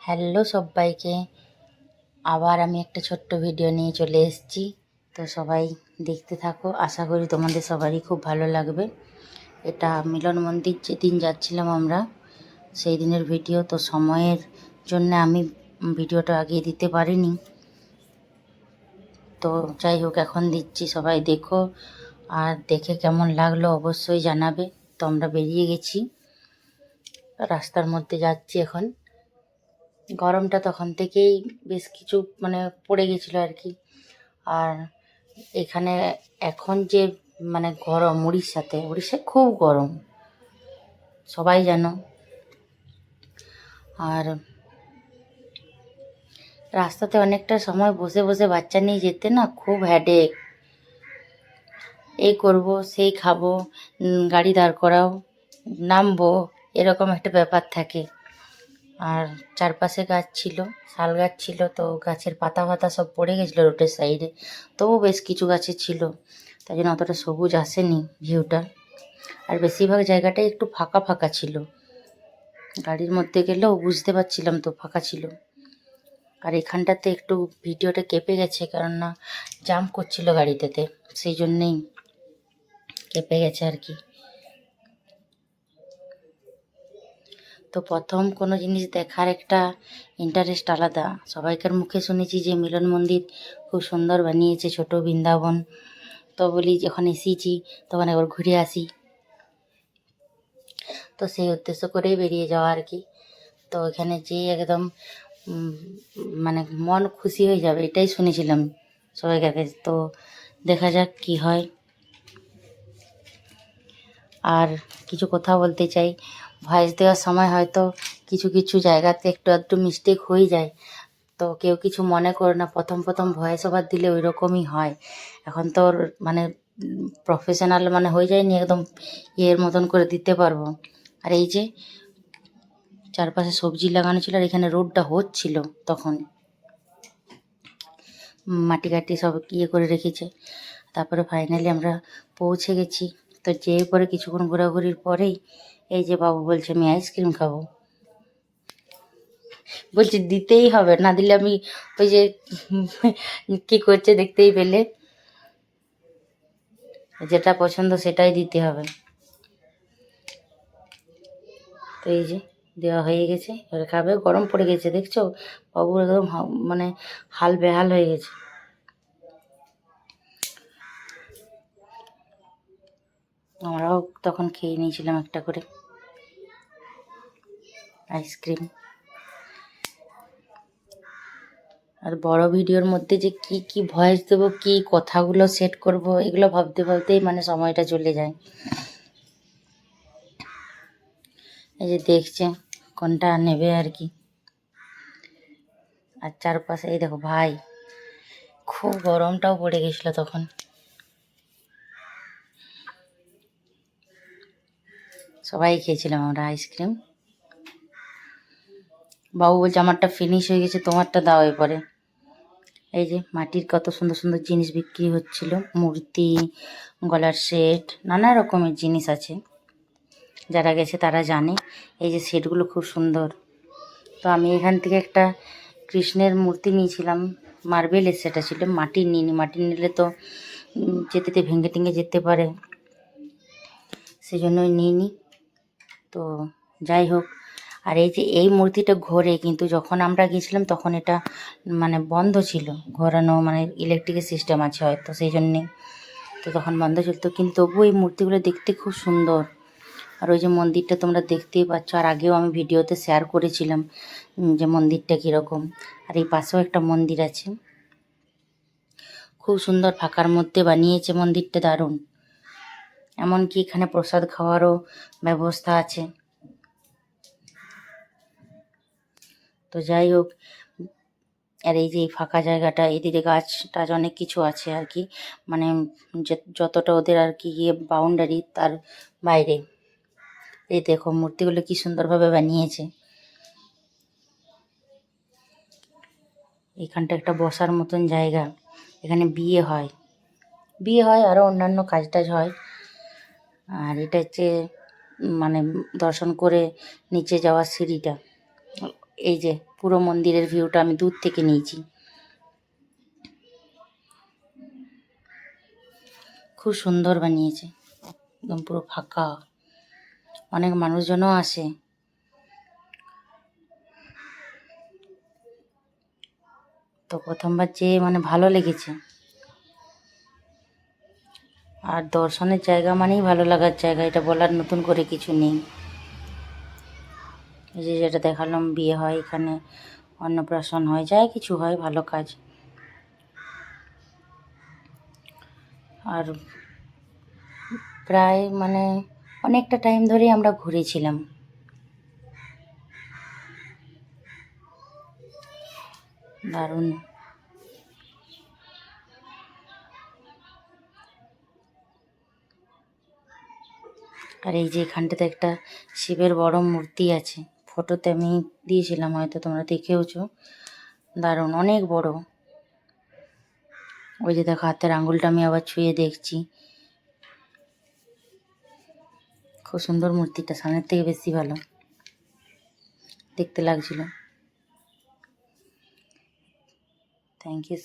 Hello সবাইকে, আবার আমি একটা ছোট্ট ভিডিও নিয়ে চলে এসেছি। তো সবাই দেখতে থাকো, আশা করি তোমাদের সবারই খুব ভালো লাগবে। এটা মিলন মন্দির যেদিন যাচ্ছিলাম আমরা সেই দিনের ভিডিও। তো সময়ের জন্য আমি ভিডিওটা আগে দিতে পারিনি, তো যাই হোক এখন দিচ্ছি, সবাই দেখো। আর দেখে কেমন লাগলো অবশ্যই জানাবে। তো আমরা বেরিয়ে গেছি, রাস্তার মধ্যে যাচ্ছি এখন। গরমটা তখন থেকেই বেশ কিছু পড়ে গেছিলো আর কি। আর এখানে এখন যে গরম, উড়িষ্যায় খুব গরম, সবাই জানো। আর রাস্তাতে অনেকটা সময় বসে বসে বাচ্চা নিয়ে যেতে না খুব হেডেক। এই করব, সেই খাবো, গাড়ি দাঁড় করাও, নামবো, এরকম একটা ব্যাপার থাকে। আর চারপাশে গাছ ছিল, শাল গাছ ছিল, তো গাছের পাতা ফাতা সব পড়ে গেছিলো রোডের সাইডে। তবু বেশ কিছু গাছে ছিল, তাই জন্য অতটা সবুজ আসেনি ভিউটা। আর বেশিরভাগ জায়গাটাই একটু ফাঁকা ফাঁকা ছিল, গাড়ির মধ্যে গেলেও বুঝতে পারছিলাম তো ফাঁকা ছিল। আর এখানটাতে একটু ভিডিওটা কেঁপে গেছে, কারণ না জাম করছিল গাড়িটাতে, সেই জন্যেই কেঁপে গেছে আর কি। তো প্রথম কোনো জিনিস দেখার একটা ইন্টারেস্ট আলাদা। সবাইকার মুখে শুনেছি যে মিলন মন্দির খুব সুন্দর বানিয়েছে, ছোট বৃন্দাবন। তো বলি যখন এসেছি তখন একবার ঘুরে আসি, তো সেই উদ্দেশ্য করেই বেরিয়ে যাওয়া আর কি। তো এখানে যেয়ে একদম মন খুশি হয়ে যাবে এটাই শুনেছিলাম সবাইকার কাছে। তো দেখা যাক কি হয়। আর কিছু কথা বলতে চাই, ভয়েস দেওয়ার সময় হয়তো কিছু কিছু জায়গাতে একটু একটু মিস্টেক হয়ে যায়, তো কেউ কিছু মনে করো না। প্রথম প্রথম ভয়েস ওভার দিলে ওই রকমই হয়। এখন তো ওর প্রফেশনাল হয়ে যায়নি, একদম ইয়ের মতন করে দিতে পারবো। আর এই যে চারপাশে সবজি লাগানো ছিল, আর এখানে রোডটা হচ্ছিল তখন, মাটি কাটি সব ইয়ে করে রেখেছে। তারপরে ফাইনালি আমরা পৌঁছে গেছি। তো যেয়ে পরে কিছুক্ষণ ঘোরাঘুরির পরেই এই যে বাবু বলছে আমি আইসক্রিম খাবো। বলছি দিতেই হবে, না দিলে আমি ওই যে কি করছে দেখতেই পেলে, যেটা পছন্দ সেটাই দিতে হবে। তো এই যে দেওয়া হয়ে গেছে, এবার খাবে। গরম পড়ে গেছে দেখছো, বাবু একদম হাল বেহাল হয়ে গেছে। আমরাও তখন খেয়ে নিয়েছিলাম একটা করে আইসক্রিম। আর বড় ভিডিওর মধ্যে যে কি কি ভয়েস দেবো, কি কথাগুলো সেট করব, এগুলো ভাবতে ভাবতেই সময়টা চলে যায়। এই যে দেখছে কোনটা নেবে আর কি। আর চারপাশে এই দেখো ভাই, খুব গরমটাও পড়ে গেছিলো তখন। সবাই খেয়েছিলাম আমরা আইসক্রিম। বাবু বলছে আমারটা ফিনিশ হয়ে গেছে, তোমারটা দাও এরপরে। এই যে মাটির কত সুন্দর সুন্দর জিনিস বিক্রি হচ্ছিল, মূর্তি, গলার সেট, নানা রকমের জিনিস আছে, যারা গেছে তারা জানে। এই যে সেটগুলো খুব সুন্দর। তো আমি এখান থেকে একটা কৃষ্ণের মূর্তি নিয়েছিলাম, মার্বেলের সেটা ছিল, মাটির নিইনি। মাটির নিলে তো যেতে ভেঙে টেঙে যেতে পারে, সেই জন্যই নিইনি। তো যাই হোক, আর এই যে এই মূর্তিটা ঘোরে, কিন্তু যখন আমরা গেছিলাম তখন এটা বন্ধ ছিল, ঘোরানো ইলেকট্রিকের সিস্টেম আছে হয়তো সেই জন্যে, তো তখন বন্ধ ছিল। তো কিন্তু তবুও এই মূর্তিগুলো দেখতে খুব সুন্দর। আর ওই যে মন্দিরটা তোমরা দেখতেই পাচ্ছ, আর আগেও আমি ভিডিওতে শেয়ার করেছিলাম যে মন্দিরটা কীরকম। আর এই পাশেও একটা মন্দির আছে, খুব সুন্দর, ফাঁকার মধ্যে বানিয়েছে মন্দিরটা, দারুণ। এমনকি এখানে প্রসাদ খাওয়ারও ব্যবস্থা আছে। তো যাই হোক, আর এই যে এই ফাঁকা জায়গাটা, এদিকে গাছ টাছ অনেক কিছু আছে আর কি, যতটা ওদের আর কি বাউন্ডারি, তার বাইরে। এই দেখো মূর্তিগুলো কি সুন্দরভাবে বানিয়েছে। এখানটা একটা বসার মতন জায়গা, এখানে বিয়ে হয়, আরও অন্যান্য কাজ টাজ হয়। আর এটা হচ্ছে দর্শন করে নিচে যাওয়ার সিঁড়িটা, এই যে পুরো মন্দিরের ভিউটা আমি দূর থেকে নিয়েছি। খুব সুন্দর বানিয়েছে, একদম পুরো ফাঁকা, অনেক মানুষজনও আসে। তো প্রথমবার যেয়ে মানে ভালো লেগেছে। আর দর্শনের জায়গা মানেই ভালো লাগার জায়গা, এটা বলার নতুন করে কিছু নেই। এই যে যেটা দেখালাম, বিয়ে হয় এখানে, অন্নপ্রাশন হয়, যাই কিছু হয়, ভালো কাজ। আর প্রায় মানে অনেকটা টাইম ধরেই আমরা ঘুরেছিলাম। দারুণ। আর এই যে এখানটাতে একটা শিবের বড় মূর্তি আছে, ফটোতে আমি দিয়েছিলাম, হয়তো তোমরা দেখেওছো। দারুণ, অনেক বড়। ওই যে দেখো হাতের আঙুলটা আমি আবার ছুঁয়ে দেখছি। খুব সুন্দর মূর্তিটা, সামনের থেকে বেশি ভালো দেখতে লাগছিল। Thank you.